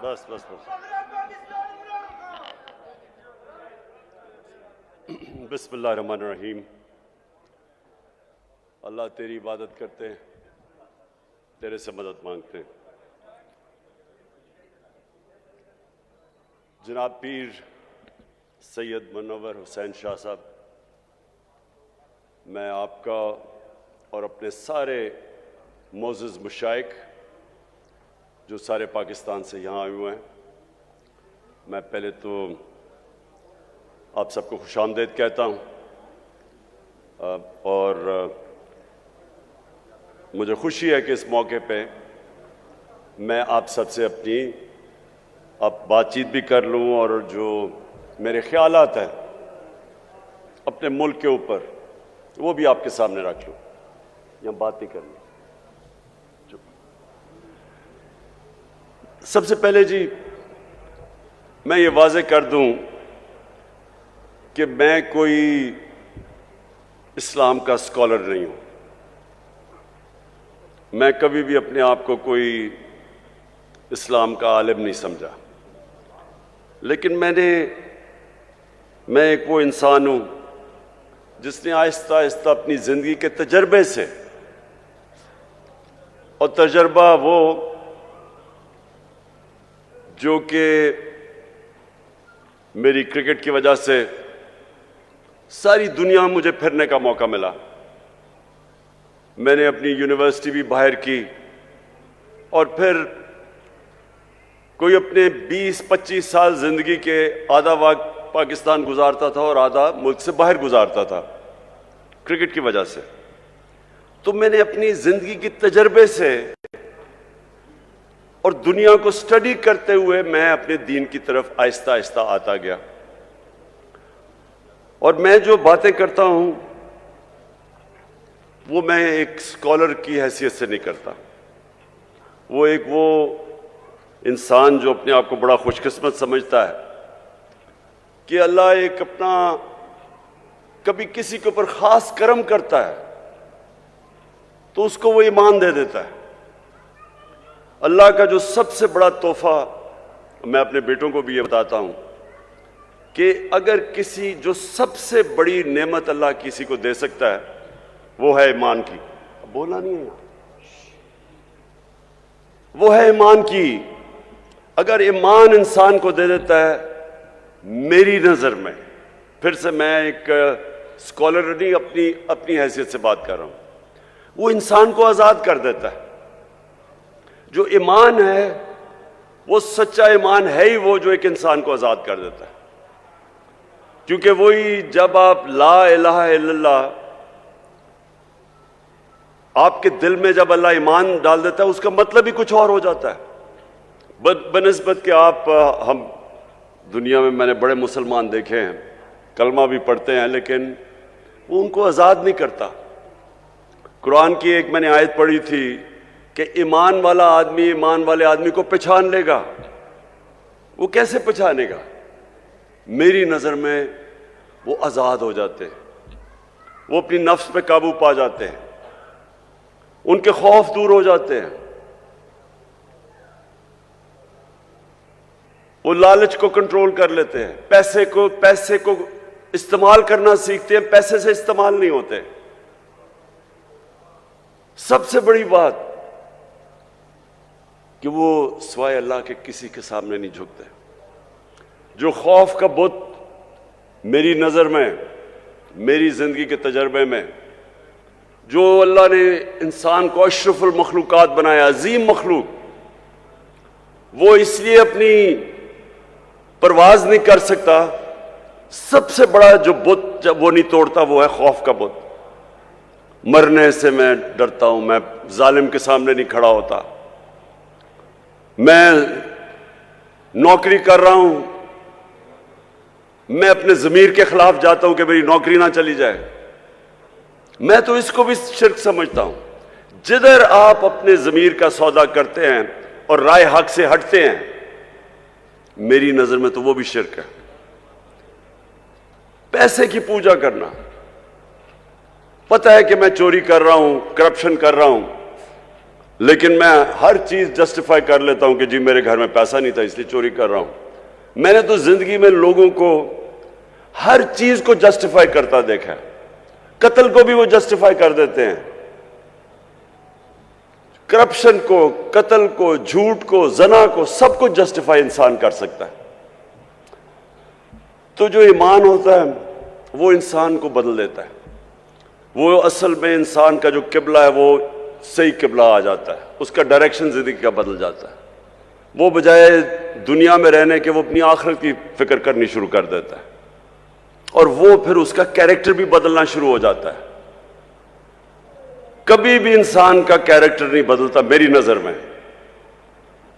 بس بس بس بسم اللہ الرحمن الرحیم. اللہ تیری عبادت کرتے ہیں, تیرے سے مدد مانگتے ہیں. جناب پیر سید منور حسین شاہ صاحب, میں آپ کا اور اپنے سارے معزز مشائخ جو سارے پاکستان سے یہاں آئے ہوئے ہیں, میں پہلے تو آپ سب کو خوش آمدید کہتا ہوں, اور مجھے خوشی ہے کہ اس موقع پہ میں آپ سب سے اپنی بات چیت بھی کر لوں, اور جو میرے خیالات ہیں اپنے ملک کے اوپر وہ بھی آپ کے سامنے رکھ لوں. یہاں بات نہیں کرنی. سب سے پہلے جی میں یہ واضح کر دوں کہ میں کوئی اسلام کا اسکالر نہیں ہوں. میں کبھی بھی اپنے آپ کو کوئی اسلام کا عالم نہیں سمجھا, لیکن میں ایک وہ انسان ہوں جس نے آہستہ آہستہ اپنی زندگی کے تجربے سے, اور تجربہ وہ جو کہ میری کرکٹ کی وجہ سے ساری دنیا میں مجھے پھرنے کا موقع ملا. میں نے اپنی یونیورسٹی بھی باہر کی, اور پھر کوئی اپنے 20-25 سال زندگی کے آدھا وقت پاکستان گزارتا تھا اور آدھا ملک سے باہر گزارتا تھا کرکٹ کی وجہ سے. تو میں نے اپنی زندگی کے تجربے سے اور دنیا کو سٹڈی کرتے ہوئے میں اپنے دین کی طرف آہستہ آہستہ آتا گیا. اور میں جو باتیں کرتا ہوں وہ میں ایک اسکالر کی حیثیت سے نہیں کرتا. وہ انسان جو اپنے آپ کو بڑا خوش قسمت سمجھتا ہے کہ اللہ ایک اپنا کبھی کسی کے اوپر خاص کرم کرتا ہے تو اس کو وہ ایمان دے دیتا ہے. اللہ کا جو سب سے بڑا تحفہ, میں اپنے بیٹوں کو بھی یہ بتاتا ہوں کہ اگر کسی جو سب سے بڑی نعمت اللہ کسی کو دے سکتا ہے وہ ہے ایمان کی. بولنا نہیں ہے, وہ ہے ایمان کی. اگر ایمان انسان کو دے دیتا ہے, میری نظر میں, پھر سے میں ایک اسکالر نہیں اپنی حیثیت سے بات کر رہا ہوں, وہ انسان کو آزاد کر دیتا ہے. جو ایمان ہے وہ سچا ایمان ہے ہی وہ جو ایک انسان کو آزاد کر دیتا ہے. کیونکہ وہی جب آپ لا الہ الا اللہ, آپ کے دل میں جب اللہ ایمان ڈال دیتا ہے اس کا مطلب ہی کچھ اور ہو جاتا ہے. بنسبت کہ ہم دنیا میں نے بڑے مسلمان دیکھے ہیں, کلمہ بھی پڑھتے ہیں, لیکن وہ ان کو آزاد نہیں کرتا. قرآن کی ایک میں نے آیت پڑھی تھی کہ ایمان والا آدمی ایمان والے آدمی کو پہچان لے گا. وہ کیسے پہچانے گا؟ میری نظر میں وہ آزاد ہو جاتے ہیں, وہ اپنی نفس پہ قابو پا جاتے ہیں, ان کے خوف دور ہو جاتے ہیں, وہ لالچ کو کنٹرول کر لیتے ہیں, پیسے کو استعمال کرنا سیکھتے ہیں, پیسے سے استعمال نہیں ہوتے. سب سے بڑی بات کہ وہ سوائے اللہ کے کسی کے سامنے نہیں جھکتے. جو خوف کا بت میری نظر میں, میری زندگی کے تجربے میں, جو اللہ نے انسان کو اشرف المخلوقات بنایا, عظیم مخلوق, وہ اس لیے اپنی پرواز نہیں کر سکتا, سب سے بڑا جو بت جب وہ نہیں توڑتا وہ ہے خوف کا بت. مرنے سے میں ڈرتا ہوں, میں ظالم کے سامنے نہیں کھڑا ہوتا. میں نوکری کر رہا ہوں, میں اپنے ضمیر کے خلاف جاتا ہوں کہ میری نوکری نہ چلی جائے. میں تو اس کو بھی شرک سمجھتا ہوں. جدھر آپ اپنے ضمیر کا سودا کرتے ہیں اور رائے حق سے ہٹتے ہیں, میری نظر میں تو وہ بھی شرک ہے. پیسے کی پوجا کرنا, پتہ ہے کہ میں چوری کر رہا ہوں, کرپشن کر رہا ہوں, لیکن میں ہر چیز جسٹیفائی کر لیتا ہوں کہ جی میرے گھر میں پیسہ نہیں تھا اس لیے چوری کر رہا ہوں۔ میں نے تو زندگی میں لوگوں کو ہر چیز کو جسٹیفائی کرتا دیکھا، قتل کو بھی وہ جسٹیفائی کر دیتے ہیں، کرپشن کو، قتل کو، جھوٹ کو، زنا کو، سب کو جسٹیفائی انسان کر سکتا ہے۔ تو جو ایمان ہوتا ہے وہ انسان کو بدل دیتا ہے، وہ اصل میں انسان کا جو قبلہ ہے وہ صحیح قبلہ آ جاتا ہے، اس کا ڈائریکشن زندگی کا بدل جاتا ہے، وہ بجائے دنیا میں رہنے کے وہ اپنی آخرت کی فکر کرنی شروع کر دیتا ہے، اور وہ پھر اس کا کیریکٹر بھی بدلنا شروع ہو جاتا ہے۔ کبھی بھی انسان کا کیریکٹر نہیں بدلتا میری نظر میں،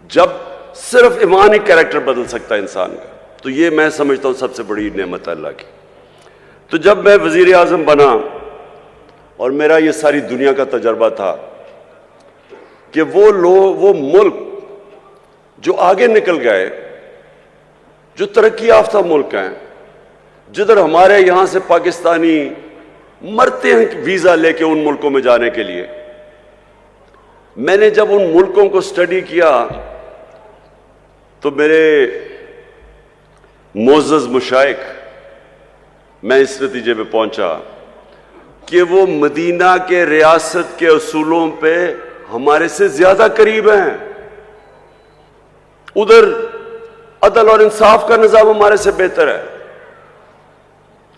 جب صرف ایمان ہی کیریکٹر بدل سکتا ہے انسان کا، تو یہ میں سمجھتا ہوں سب سے بڑی نعمت ہے اللہ کی۔ تو جب میں وزیر اعظم بنا اور میرا یہ ساری دنیا کا تجربہ تھا کہ وہ ملک جو آگے نکل گئے، جو ترقی یافتہ ملک ہیں، جدھر ہمارے یہاں سے پاکستانی مرتے ہیں ویزا لے کے ان ملکوں میں جانے کے لیے، میں نے جب ان ملکوں کو سٹڈی کیا تو میرے معزز مشائخ، میں اس نتیجے پہ پہنچا کہ وہ مدینہ کے ریاست کے اصولوں پہ ہمارے سے زیادہ قریب ہیں، ادھر عدل اور انصاف کا نظام ہمارے سے بہتر ہے،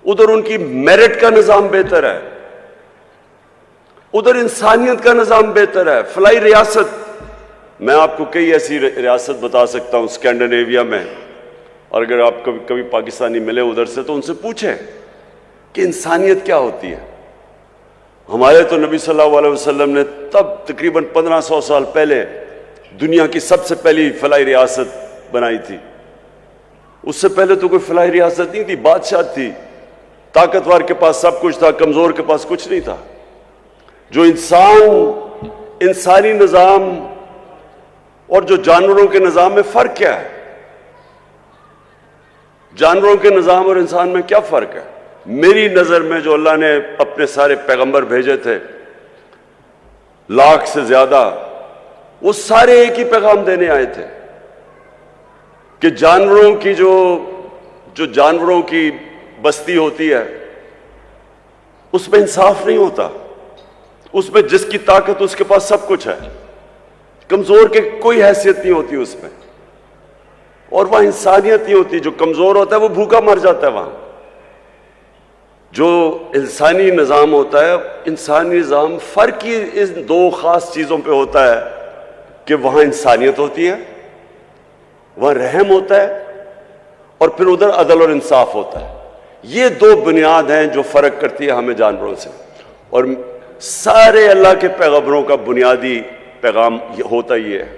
ادھر ان کی میرٹ کا نظام بہتر ہے، ادھر انسانیت کا نظام بہتر ہے۔ فلائی ریاست، میں آپ کو کئی ایسی ریاست بتا سکتا ہوں اسکینڈینیویا میں، اور اگر آپ کبھی پاکستانی ملے ادھر سے تو ان سے پوچھیں کہ انسانیت کیا ہوتی ہے۔ ہمارے تو نبی صلی اللہ علیہ وسلم نے تب تقریباً 1500 سال پہلے دنیا کی سب سے پہلی فلاحی ریاست بنائی تھی۔ اس سے پہلے تو کوئی فلاحی ریاست نہیں تھی، بادشاہ تھی، طاقتور کے پاس سب کچھ تھا، کمزور کے پاس کچھ نہیں تھا۔ جو انسانی نظام اور جو جانوروں کے نظام میں فرق کیا ہے؟ جانوروں کے نظام اور انسان میں کیا فرق ہے؟ میری نظر میں جو اللہ نے اپنے سارے پیغمبر بھیجے تھے 1,00,000 سے زیادہ، وہ سارے ایک ہی پیغام دینے آئے تھے کہ جانوروں کی جو جانوروں کی بستی ہوتی ہے اس میں انصاف نہیں ہوتا، اس میں جس کی طاقت اس کے پاس سب کچھ ہے، کمزور کے کوئی حیثیت نہیں ہوتی اس میں، اور وہاں انسانیت نہیں ہوتی، جو کمزور ہوتا ہے وہ بھوکا مر جاتا ہے وہاں۔ جو انسانی نظام ہوتا ہے، انسانی نظام فرق ہی ان دو خاص چیزوں پہ ہوتا ہے کہ وہاں انسانیت ہوتی ہے، وہاں رحم ہوتا ہے، اور پھر ادھر عدل اور انصاف ہوتا ہے۔ یہ دو بنیاد ہیں جو فرق کرتی ہے ہمیں جانوروں سے، اور سارے اللہ کے پیغمبروں کا بنیادی پیغام ہوتا یہ ہے۔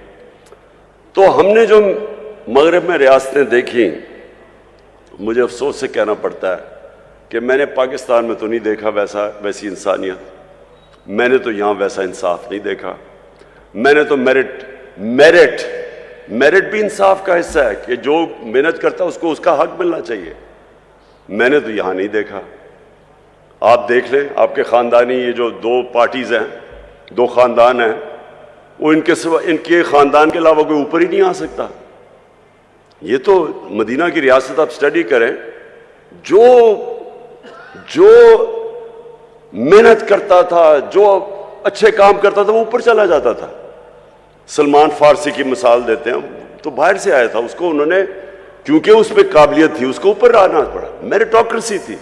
تو ہم نے جو مغرب میں ریاستیں دیکھی، مجھے افسوس سے کہنا پڑتا ہے کہ میں نے پاکستان میں تو نہیں دیکھا ویسی انسانیت، میں نے تو یہاں ویسا انصاف نہیں دیکھا۔ میں نے تو میرٹ بھی انصاف کا حصہ ہے کہ جو محنت کرتا ہے اس کو اس کا حق ملنا چاہیے، میں نے تو یہاں نہیں دیکھا۔ آپ دیکھ لیں، آپ کے خاندانی یہ جو 2 پارٹیز ہیں، 2 خاندان ہیں، وہ ان کے خاندان کے علاوہ کوئی اوپر ہی نہیں آ سکتا۔ یہ تو مدینہ کی ریاست آپ سٹڈی کریں، جو محنت کرتا تھا، جو اچھے کام کرتا تھا وہ اوپر چلا جاتا تھا۔ سلمان فارسی کی مثال دیتے ہیں، تو باہر سے آیا تھا، اس کو انہوں نے کیونکہ اس پہ قابلیت تھی اس کو اوپر آنا پڑا، میریٹوکریسی تھی،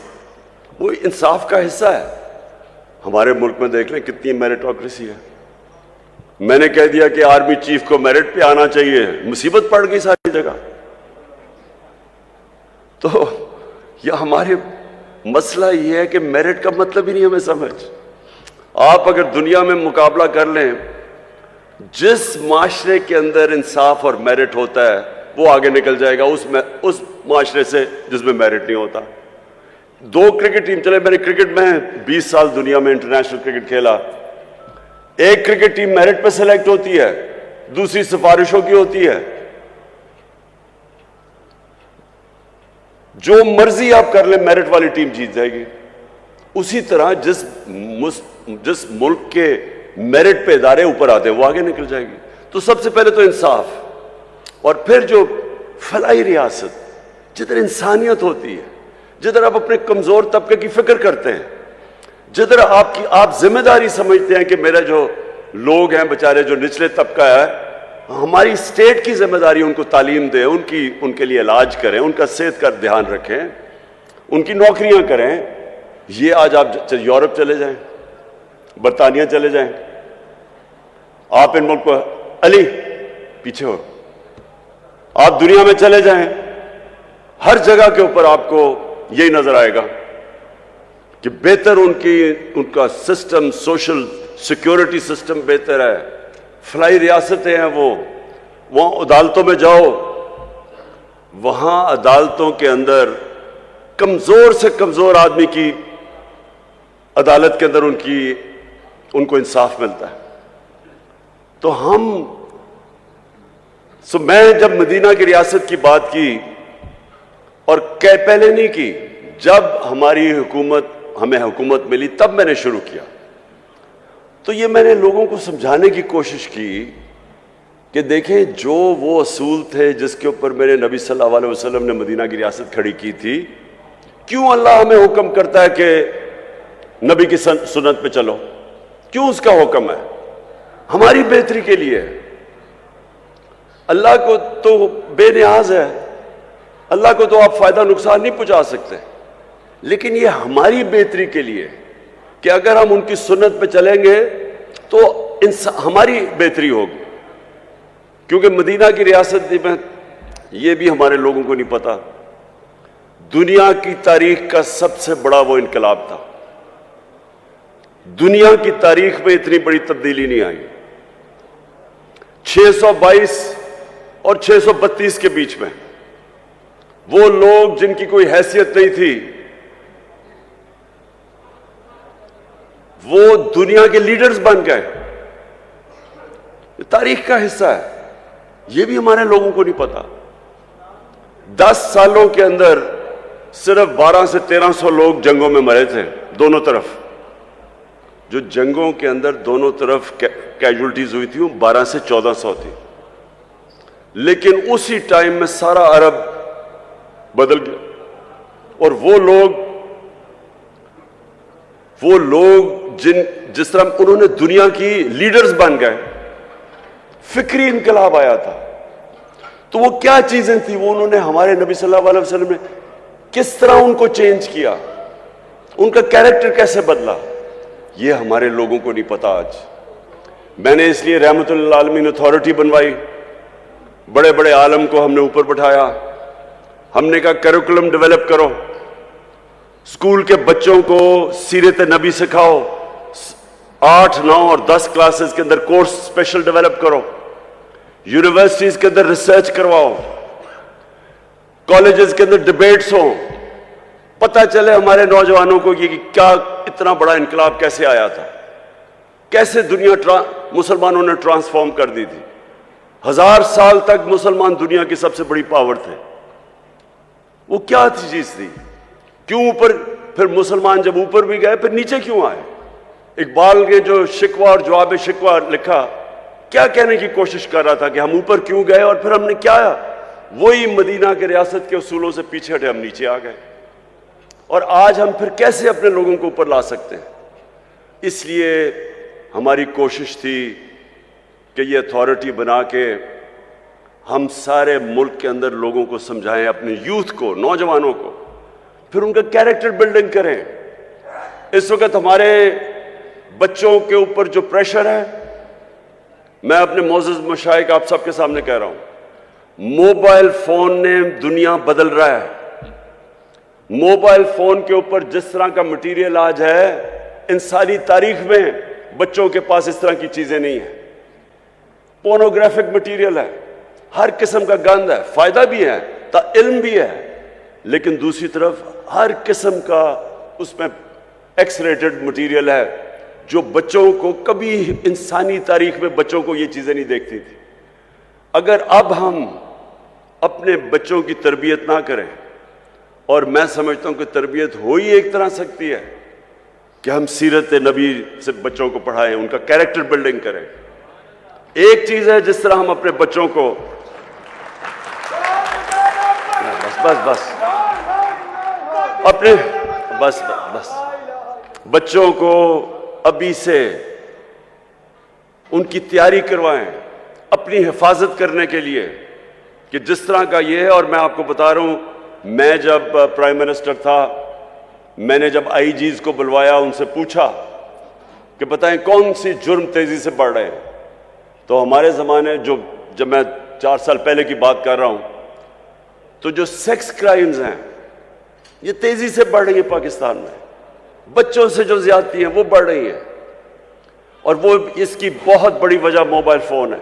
وہ انصاف کا حصہ ہے۔ ہمارے ملک میں دیکھ لیں کتنی میریٹوکریسی ہے۔ میں نے کہہ دیا کہ آرمی چیف کو میرٹ پہ آنا چاہیے، مصیبت پڑ گئی ساری جگہ۔ تو یہ ہمارے مسئلہ یہ ہے کہ میرٹ کا مطلب ہی نہیں ہمیں سمجھ۔ آپ اگر دنیا میں مقابلہ کر لیں، جس معاشرے کے اندر انصاف اور میرٹ ہوتا ہے وہ آگے نکل جائے گا اس معاشرے سے جس میں میرٹ نہیں ہوتا۔ 2 کرکٹ ٹیم چلے، میں نے کرکٹ میں 20 سال دنیا میں انٹرنیشنل کرکٹ کھیلا، ایک کرکٹ ٹیم میرٹ پہ سلیکٹ ہوتی ہے، دوسری سفارشوں کی ہوتی ہے۔ جو مرضی آپ کر لیں میرٹ والی ٹیم جیت جائے گی۔ اسی طرح جس ملک کے میرٹ پہ ادارے اوپر آتے ہیں وہ آگے نکل جائے گی. تو سب سے پہلے تو انصاف, اور پھر جو فلاحی ریاست جدھر انسانیت ہوتی ہے, جدھر آپ اپنے کمزور طبقے کی فکر کرتے ہیں, جدھر آپ ذمہ داری سمجھتے ہیں کہ میرا جو لوگ ہیں بیچارے جو نچلے طبقہ ہے, ہماری اسٹیٹ کی ذمہ داری ان کو تعلیم دیں, ان کے لیے علاج کریں, ان کا صحت کا دھیان رکھیں, ان کی نوکریاں کریں. یہ آج آپ یورپ چلے جائیں, برطانیہ چلے جائیں, آپ ان ملکوں, علی پیچھے ہو, آپ دنیا میں چلے جائیں, ہر جگہ کے اوپر آپ کو یہی نظر آئے گا کہ بہتر ان کا سسٹم, سوشل سیکیورٹی سسٹم بہتر ہے, فلاحی ریاستیں ہیں. وہاں عدالتوں میں جاؤ, وہاں عدالتوں کے اندر کمزور سے کمزور آدمی کی عدالت کے اندر ان کو انصاف ملتا ہے. تو میں جب مدینہ کی ریاست کی بات کی, اور پہلے نہیں کی, جب ہمیں حکومت ملی تب میں نے شروع کیا. تو یہ میں نے لوگوں کو سمجھانے کی کوشش کی کہ دیکھیں جو وہ اصول تھے جس کے اوپر میرے نبی صلی اللہ علیہ وسلم نے مدینہ کی ریاست کھڑی کی تھی, کیوں اللہ ہمیں حکم کرتا ہے کہ نبی کی سنت پہ چلو؟ کیوں اس کا حکم ہے؟ ہماری بہتری کے لیے. اللہ کو تو بے نیاز ہے, اللہ کو تو آپ فائدہ نقصان نہیں پہنچا سکتے, لیکن یہ ہماری بہتری کے لیے کہ اگر ہم ان کی سنت پہ چلیں گے تو ہماری بہتری ہوگی. کیونکہ مدینہ کی ریاست میں یہ بھی ہمارے لوگوں کو نہیں پتا, دنیا کی تاریخ کا سب سے بڑا وہ انقلاب تھا. دنیا کی تاریخ میں اتنی بڑی تبدیلی نہیں آئی. 622 اور 632 کے بیچ میں وہ لوگ جن کی کوئی حیثیت نہیں تھی, وہ دنیا کے لیڈرز بن گئے. یہ تاریخ کا حصہ ہے, یہ بھی ہمارے لوگوں کو نہیں پتا. 10 سالوں کے اندر صرف 1200 سے 1300 لوگ جنگوں میں مرے تھے دونوں طرف. جو جنگوں کے اندر دونوں طرف کیجولٹیز ہوئی تھی وہ 1200 سے 1400 تھی. لیکن اسی ٹائم میں سارا عرب بدل گیا, اور وہ لوگ جس طرح انہوں نے دنیا کی لیڈرز بن گئے, فکری انقلاب آیا تھا. تو وہ کیا چیزیں تھیں, وہ انہوں نے ہمارے نبی صلی اللہ علیہ وسلم نے کس طرح ان کو چینج کیا, ان کا کیریکٹر کیسے بدلا, یہ ہمارے لوگوں کو نہیں پتا آج. میں نے اس لیے رحمت للعالمین اتھارٹی بنوائی, بڑے بڑے عالم کو ہم نے اوپر بٹھایا, ہم نے کہا کریکولم ڈیولپ کرو, اسکول کے بچوں کو سیرت نبی سکھاؤ, 8, 9 اور 10 کلاسز کے اندر کورس اسپیشل ڈیولپ کرو, یونیورسٹیز کے اندر ریسرچ کرواؤ, کالجز کے اندر ڈیبیٹس ہوں, پتہ چلے ہمارے نوجوانوں کو کہ کیا اتنا بڑا انقلاب کیسے آیا تھا, کیسے دنیا مسلمانوں نے ٹرانسفارم کر دی تھی. 1000 سال تک مسلمان دنیا کی سب سے بڑی پاور تھے. وہ کیا چیز تھی, کیوں اوپر, پھر مسلمان جب اوپر بھی گئے پھر نیچے کیوں آئے؟ اقبال نے جو شکوہ اور جواب شکوہ لکھا, کیا کہنے کی کوشش کر رہا تھا کہ ہم اوپر کیوں گئے اور پھر ہم نے کیا, وہی مدینہ کے ریاست کے اصولوں سے پیچھے ہٹے, ہم نیچے آ گئے. اور آج ہم پھر کیسے اپنے لوگوں کو اوپر لا سکتے ہیں؟ اس لیے ہماری کوشش تھی کہ یہ اتھارٹی بنا کے ہم سارے ملک کے اندر لوگوں کو سمجھائیں, اپنے یوتھ کو, نوجوانوں کو, پھر ان کا کیریکٹر بلڈنگ کریں. اس وقت ہمارے بچوں کے اوپر جو پریشر ہے, میں اپنے معزز مشائخ آپ سب کے سامنے کہہ رہا ہوں, موبائل فون نے دنیا بدل رہا ہے. موبائل فون کے اوپر جس طرح کا مٹیریل آج ہے, انسانی تاریخ میں بچوں کے پاس اس طرح کی چیزیں نہیں ہیں. پورنوگرافک مٹیریل ہے, ہر قسم کا گند ہے, فائدہ بھی ہے, علم بھی ہے, لیکن دوسری طرف ہر قسم کا اس میں ایکس ریٹڈ مٹیریل ہے جو بچوں کو, کبھی انسانی تاریخ میں بچوں کو یہ چیزیں نہیں دیکھتی تھی. اگر اب ہم اپنے بچوں کی تربیت نہ کریں, اور میں سمجھتا ہوں کہ تربیت ہو ہی ایک طرح سکتی ہے کہ ہم سیرت نبی سے بچوں کو پڑھائیں, ان کا کیریکٹر بلڈنگ کریں. ایک چیز ہے جس طرح ہم اپنے بچوں کو بس بچوں کو ابھی سے ان کی تیاری کروائیں اپنی حفاظت کرنے کے لیے, کہ جس طرح کا یہ ہے. اور میں آپ کو بتا رہا ہوں, میں جب پرائم منسٹر تھا, میں نے جب آئی جیز کو بلوایا, ان سے پوچھا کہ بتائیں کون سی جرم تیزی سے بڑھ رہے ہیں. تو ہمارے زمانے, جب میں 4 سال پہلے کی بات کر رہا ہوں, تو جو سیکس کرائمز ہیں یہ تیزی سے بڑھ رہی ہیں پاکستان میں. بچوں سے جو زیادتی ہیں وہ بڑھ رہی ہیں, اور وہ اس کی بہت بڑی وجہ موبائل فون ہے.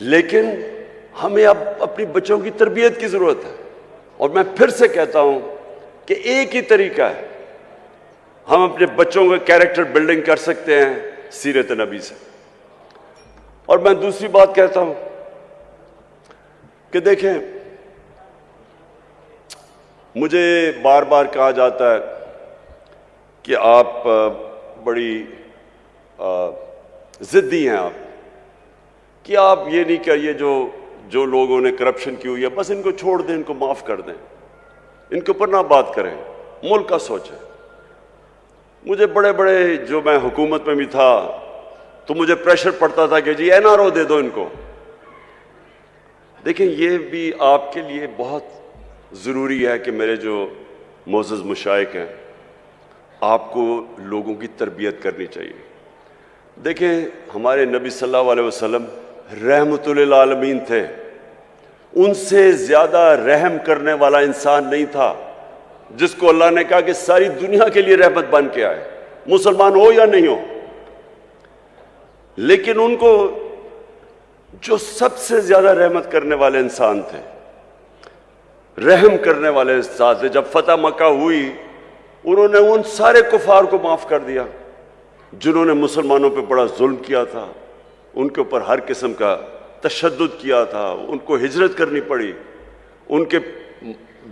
لیکن ہمیں اب اپنی بچوں کی تربیت کی ضرورت ہے. اور میں پھر سے کہتا ہوں کہ ایک ہی طریقہ ہے, ہم اپنے بچوں کا کیریکٹر بلڈنگ کر سکتے ہیں سیرت نبی سے. اور میں دوسری بات کہتا ہوں کہ دیکھیں, مجھے بار بار کہا جاتا ہے کہ آپ بڑی ضدی ہیں, آپ کہ آپ یہ نہیں کہیے جو لوگوں نے کرپشن کی ہوئی ہے بس ان کو چھوڑ دیں, ان کو معاف کر دیں, ان کے اوپر نہ بات کریں, ملک کا سوچیں. مجھے بڑے جو میں حکومت میں بھی تھا تو مجھے پریشر پڑتا تھا کہ جی NRO دے دو ان کو. دیکھیں, یہ بھی آپ کے لیے بہت ضروری ہے کہ میرے جو معزز مشائخ ہیں, آپ کو لوگوں کی تربیت کرنی چاہیے. دیکھیں, ہمارے نبی صلی اللہ علیہ وسلم رحمت للعالمین تھے. ان سے زیادہ رحم کرنے والا انسان نہیں تھا, جس کو اللہ نے کہا کہ ساری دنیا کے لیے رحمت بن کے آئے, مسلمان ہو یا نہیں ہو. لیکن ان کو جو سب سے زیادہ رحمت کرنے والے انسان تھے, رحم کرنے والے انسان تھے, جب فتح مکہ ہوئی انہوں نے ان سارے کفار کو معاف کر دیا جنہوں نے مسلمانوں پہ بڑا ظلم کیا تھا, ان کے اوپر ہر قسم کا تشدد کیا تھا, ان کو ہجرت کرنی پڑی, ان کے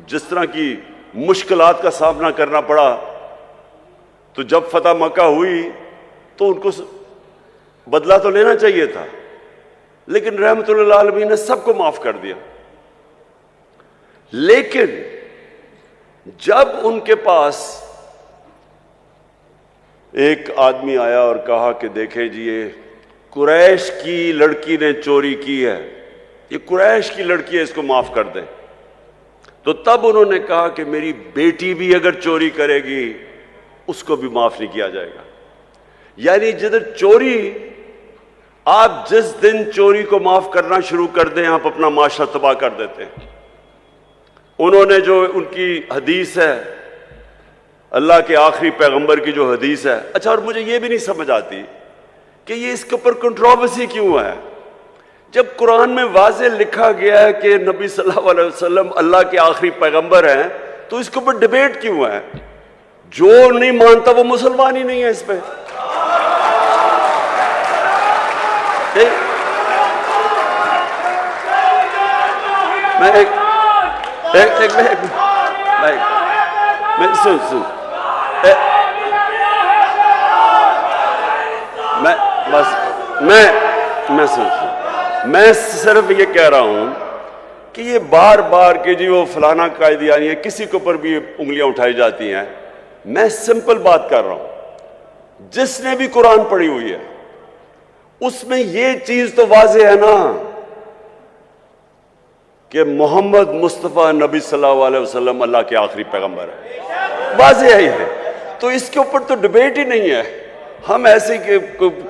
جس طرح کی مشکلات کا سامنا کرنا پڑا. تو جب فتح مکہ ہوئی تو ان کو بدلہ تو لینا چاہیے تھا, لیکن رحمت للعالمین نے سب کو معاف کر دیا. لیکن جب ان کے پاس ایک آدمی آیا اور کہا کہ دیکھیں جی یہ قریش کی لڑکی نے چوری کی ہے, یہ قریش کی لڑکی ہے, اس کو معاف کر دیں, تو تب انہوں نے کہا کہ میری بیٹی بھی اگر چوری کرے گی اس کو بھی معاف نہیں کیا جائے گا. یعنی جدھر چوری, آپ جس دن چوری کو معاف کرنا شروع کر دیں آپ اپنا معاشرہ تباہ کر دیتے ہیں. انہوں نے جو ان کی حدیث ہے, اللہ کے آخری پیغمبر کی جو حدیث ہے, اچھا, اور مجھے یہ بھی نہیں سمجھ آتی کہ یہ اس کے اوپر کنٹروورسی کیوں ہے, جب قرآن میں واضح لکھا گیا ہے کہ نبی صلی اللہ علیہ وسلم اللہ کے آخری پیغمبر ہیں, تو اس کے اوپر ڈیبیٹ کیوں ہے؟ جو نہیں مانتا وہ مسلمان ہی نہیں ہے. اس پہ میں صرف یہ کہہ رہا ہوں کہ یہ بار بار کہ جی وہ فلانا قائدیانی ہے, کسی کے اوپر بھی انگلیاں اٹھائی جاتی ہیں. میں سمپل بات کر رہا ہوں, جس نے بھی قرآن پڑھی ہوئی ہے اس میں یہ چیز تو واضح ہے نا کہ محمد مصطفیٰ نبی صلی اللہ علیہ وسلم اللہ کے آخری پیغمبر ہے, واضح ہی ہے. تو اس کے اوپر تو ڈیبیٹ ہی نہیں ہے. ہم ایسے کہ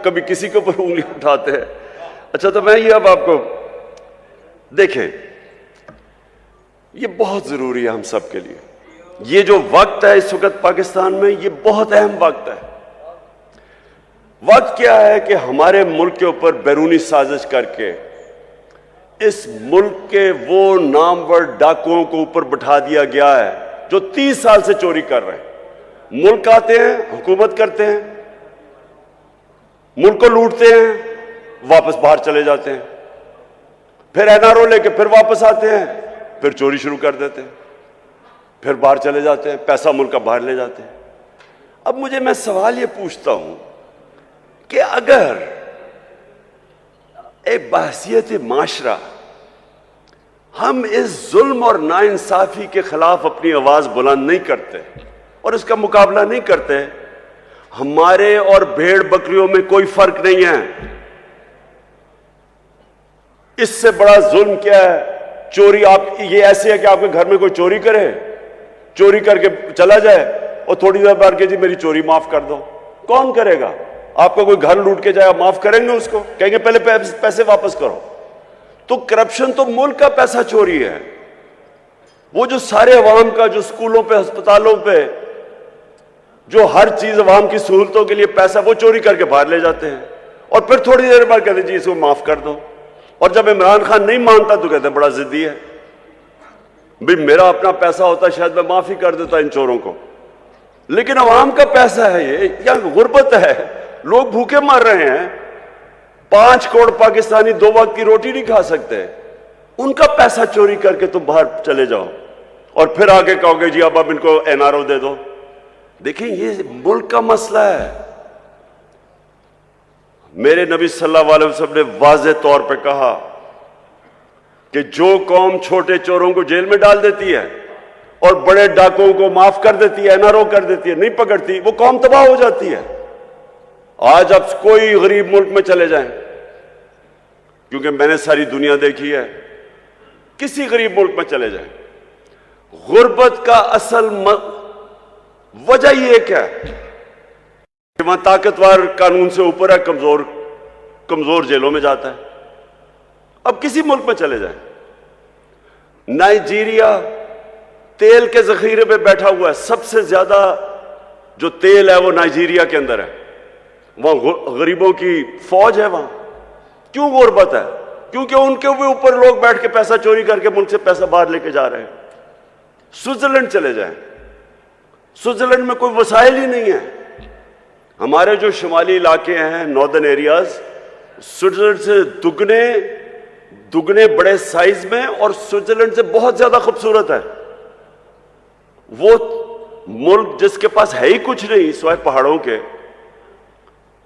کبھی کسی کے اوپر انگلی اٹھاتے ہیں. اچھا, تو میں یہ اب آپ کو دیکھیں, یہ بہت ضروری ہے ہم سب کے لیے. یہ جو وقت ہے اس وقت پاکستان میں, یہ بہت اہم وقت ہے. وقت کیا ہے کہ ہمارے ملک کے اوپر بیرونی سازش کر کے اس ملک کے وہ نامور ڈاکوؤں کو اوپر بٹھا دیا گیا ہے جو 30 سال سے چوری کر رہے ہیں. ملک آتے ہیں, حکومت کرتے ہیں, ملک کو لوٹتے ہیں, واپس باہر چلے جاتے ہیں, پھر NRO لے کے پھر واپس آتے ہیں, پھر چوری شروع کر دیتے ہیں, پھر باہر چلے جاتے ہیں, پیسہ ملک کا باہر لے جاتے ہیں. اب مجھے میں سوال یہ پوچھتا ہوں کہ اگر ایک بحثیت معاشرہ ہم اس ظلم اور ناانصافی کے خلاف اپنی آواز بلند نہیں کرتے اور اس کا مقابلہ نہیں کرتے، ہمارے اور بھیڑ بکریوں میں کوئی فرق نہیں ہے۔ اس سے بڑا ظلم کیا ہے؟ چوری، آپ یہ ایسے ہے کہ آپ کے گھر میں کوئی چوری کرے، چوری کر کے چلا جائے اور تھوڑی دیر بعد کہ جی میری چوری معاف کر دو۔ کون کرے گا؟ آپ کا کوئی گھر لوٹ کے جائے، آپ معاف کریں گے اس کو؟ کہیں گے پہلے پیسے واپس کرو۔ تو کرپشن تو ملک کا پیسہ چوری ہے۔ وہ جو سارے عوام کا، جو اسکولوں پہ، ہسپتالوں پہ، جو ہر چیز عوام کی سہولتوں کے لیے پیسہ، وہ چوری کر کے باہر لے جاتے ہیں اور پھر تھوڑی دیر بعد کہتے ہیں جی اس کو معاف کر دو۔ اور جب عمران خان نہیں مانتا تو کہتے ہیں بڑا ضدی ہے، بھئی میرا اپنا پیسہ ہوتا شاید میں معافی کر دیتا ان چوروں کو، لیکن عوام کا پیسہ ہے یہ، یا غربت ہے، لوگ بھوکے مر رہے ہیں، 5 کروڑ پاکستانی 2 وقت کی روٹی نہیں کھا سکتے، ان کا پیسہ چوری کر کے تم باہر چلے جاؤ اور پھر آگے کہو گے جی اب ان کو NRO دے دو۔ دیکھیں یہ ملک کا مسئلہ ہے۔ میرے نبی صلی اللہ علیہ وسلم نے واضح طور پہ کہا کہ جو قوم چھوٹے چوروں کو جیل میں ڈال دیتی ہے اور بڑے ڈاکوں کو معاف کر دیتی ہے، NRO کر دیتی ہے، نہیں پکڑتی، وہ قوم تباہ ہو جاتی ہے۔ آج اب کوئی غریب ملک میں چلے جائیں، کیونکہ میں نے ساری دنیا دیکھی ہے، کسی غریب ملک میں چلے جائیں، غربت کا اصل وجہ یہ کیا ہے کہ وہاں طاقتور قانون سے اوپر ہے، کمزور جیلوں میں جاتا ہے۔ اب کسی ملک میں چلے جائیں، نائجیریا تیل کے ذخیرے پہ بیٹھا ہوا ہے، سب سے زیادہ جو تیل ہے وہ نائجیریا کے اندر ہے، وہاں غریبوں کی فوج ہے۔ وہاں کیوں غربت ہے؟ کیونکہ ان کے اوپر لوگ بیٹھ کے پیسہ چوری کر کے ملک سے پیسہ باہر لے کے جا رہے ہیں۔ سوئٹزرلینڈ چلے جائیں، سوئٹزرلینڈ میں کوئی وسائل ہی نہیں ہے۔ ہمارے جو شمالی علاقے ہیں، ناردرن ایریاز، سوئٹزرلینڈ سے دگنے بڑے سائز میں اور سوئٹزرلینڈ سے بہت زیادہ خوبصورت ہے۔ وہ ملک جس کے پاس ہے ہی کچھ نہیں سوائے پہاڑوں کے،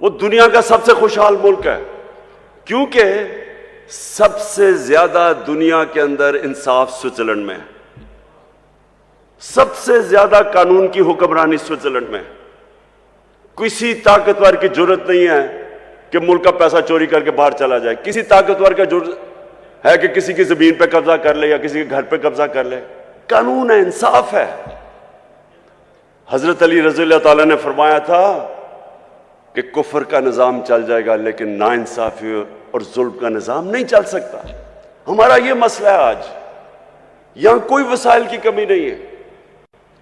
وہ دنیا کا سب سے خوشحال ملک ہے، کیونکہ سب سے زیادہ دنیا کے اندر انصاف سوئٹزرلینڈ میں ہے، سب سے زیادہ قانون کی حکمرانی سوئٹزرلینڈ میں ہے۔ کسی طاقتور کی جرت نہیں ہے کہ ملک کا پیسہ چوری کر کے باہر چلا جائے، کسی طاقتور کا جرت ہے کہ کسی کی زمین پہ قبضہ کر لے یا کسی کے گھر پہ قبضہ کر لے۔ قانون ہے، انصاف ہے۔ حضرت علی رضی اللہ تعالیٰ نے فرمایا تھا کہ کفر کا نظام چل جائے گا لیکن ناانصافی اور ظلم کا نظام نہیں چل سکتا۔ ہمارا یہ مسئلہ ہے آج، یہاں کوئی وسائل کی کمی نہیں ہے،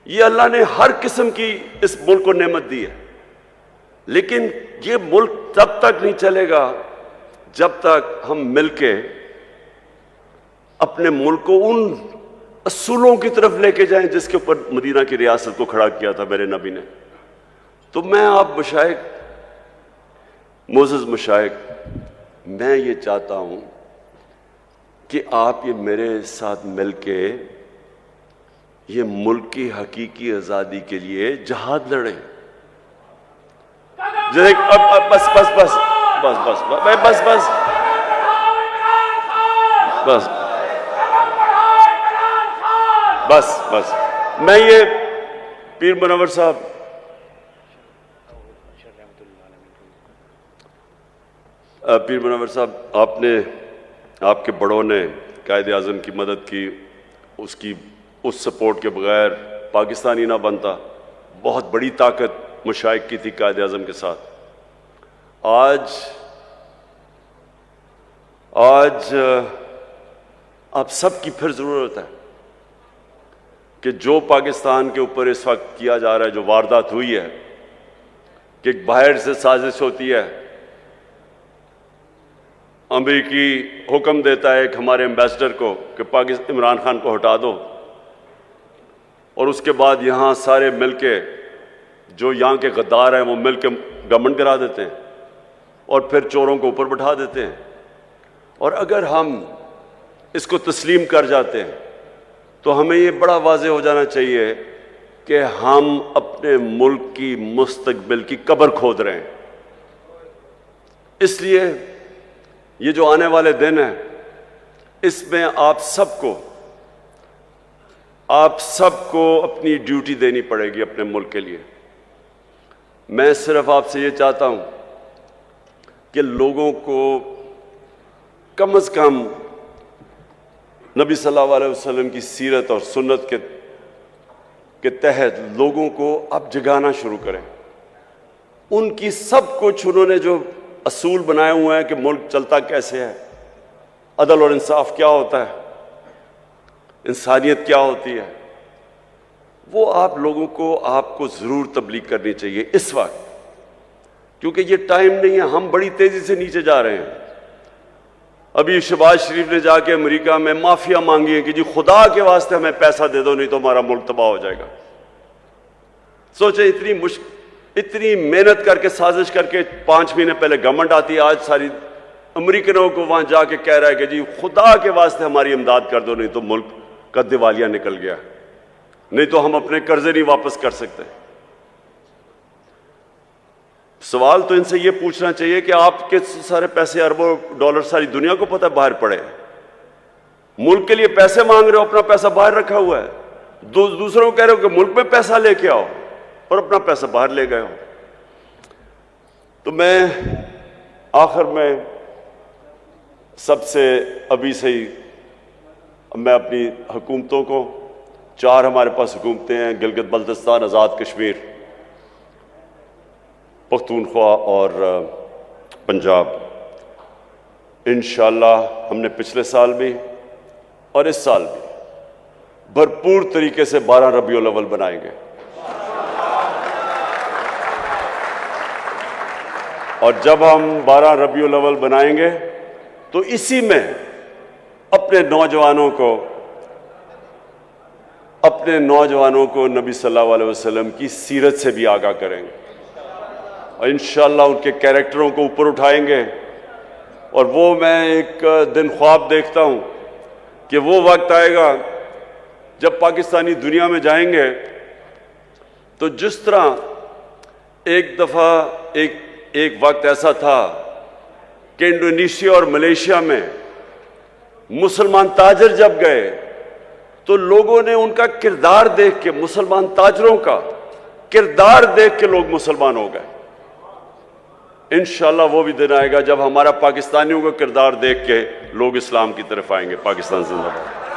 یہ اللہ نے ہر قسم کی اس ملک کو نعمت دی ہے، لیکن یہ ملک تب تک نہیں چلے گا جب تک ہم مل کے اپنے ملک کو ان اصولوں کی طرف لے کے جائیں جس کے اوپر مدینہ کی ریاست کو کھڑا کیا تھا میرے نبی نے۔ تو میں آپ مشائخ، معزز مشائخ، میں یہ چاہتا ہوں کہ آپ یہ میرے ساتھ مل کے یہ ملک کی حقیقی آزادی کے لیے جہاد لڑیں۔ بس بس بس بس بس بس بس بس بس بس بس میں یہ پیر منور صاحب، پیر منور صاحب، آپ کے بڑوں نے قائد اعظم کی مدد کی، اس سپورٹ کے بغیر پاکستانی نہ بنتا۔ بہت بڑی طاقت مشائخ کی تھی قائد اعظم کے ساتھ۔ آج آپ سب کی پھر ضرورت ہے کہ جو پاکستان کے اوپر اس وقت کیا جا رہا ہے، جو واردات ہوئی ہے کہ باہر سے سازش ہوتی ہے، امریکی حکم دیتا ہے ایک ہمارے ایمبیسڈر کو کہ عمران خان کو ہٹا دو، اور اس کے بعد یہاں سارے مل کے جو یہاں کے غدار ہیں وہ مل کے گورنمنٹ گرا دیتے ہیں اور پھر چوروں کو اوپر بٹھا دیتے ہیں۔ اور اگر ہم اس کو تسلیم کر جاتے ہیں تو ہمیں یہ بڑا واضح ہو جانا چاہیے کہ ہم اپنے ملک کی مستقبل کی قبر کھود رہے ہیں. اس لیے یہ جو آنے والے دن ہیں اس میں آپ سب کو اپنی ڈیوٹی دینی پڑے گی اپنے ملک کے لیے. میں صرف آپ سے یہ چاہتا ہوں کہ لوگوں کو کم از کم نبی صلی اللہ علیہ وسلم کی سیرت اور سنت کے تحت لوگوں کو آپ جگانا شروع کریں. ان کی سب کچھ انہوں نے جو اصول بنائے ہوئے ہیں کہ ملک چلتا کیسے ہے، عدل اور انصاف کیا ہوتا ہے، انسانیت کیا ہوتی ہے، وہ آپ لوگوں کو ضرور تبلیغ کرنی چاہیے اس وقت، کیونکہ یہ ٹائم نہیں ہے. ہم بڑی تیزی سے نیچے جا رہے ہیں. ابھی شہباز شریف نے جا کے امریکہ میں معافیا مانگی ہے کہ جی خدا کے واسطے ہمیں پیسہ دے دو نہیں تو ہمارا ملک تباہ ہو جائے گا. سوچیں اتنی محنت کر کے سازش کر کے 5 مہینے پہلے گورنمنٹ آتی ہے، آج ساری امریکنوں کو وہاں جا کے کہہ رہا ہے کہ جی خدا کے واسطے ہماری امداد کر دو نہیں تو ملک کا دیوالیہ نکل گیا، نہیں تو ہم اپنے قرضے نہیں واپس کر سکتے. سوال تو ان سے یہ پوچھنا چاہیے کہ آپ کے سارے پیسے اربوں ڈالر ساری دنیا کو پتہ باہر پڑے، ملک کے لیے پیسے مانگ رہے ہو، اپنا پیسہ باہر رکھا ہوا ہے. دوسروں کو کہہ رہے ہو کہ ملک میں پیسہ لے کے آؤ اور اپنا پیسہ باہر لے گئے ہو. تو میں آخر میں سب سے ابھی سے ہی میں اپنی حکومتوں کو، 4 ہمارے پاس حکومتیں ہیں، گلگت بلتستان، آزاد کشمیر، پختونخوا اور پنجاب. انشاءاللہ ہم نے پچھلے سال بھی اور اس سال بھی بھرپور طریقے سے 12 ربیع الاول بنائیں گے. اور جب ہم 12 ربیع الاول بنائیں گے تو اسی میں اپنے نوجوانوں کو نبی صلی اللہ علیہ وسلم کی سیرت سے بھی آگاہ کریں گے اور انشاءاللہ ان کے کیریکٹروں کو اوپر اٹھائیں گے. اور وہ میں ایک دن خواب دیکھتا ہوں کہ وہ وقت آئے گا جب پاکستانی دنیا میں جائیں گے تو جس طرح ایک دفعہ ایک وقت ایسا تھا کہ انڈونیشیا اور ملیشیا میں مسلمان تاجر جب گئے تو لوگوں نے ان کا کردار دیکھ کے، مسلمان تاجروں کا کردار دیکھ کے لوگ مسلمان ہو گئے. انشاءاللہ وہ بھی دن آئے گا جب ہمارا پاکستانیوں کا کردار دیکھ کے لوگ اسلام کی طرف آئیں گے. پاکستان زندہ باد.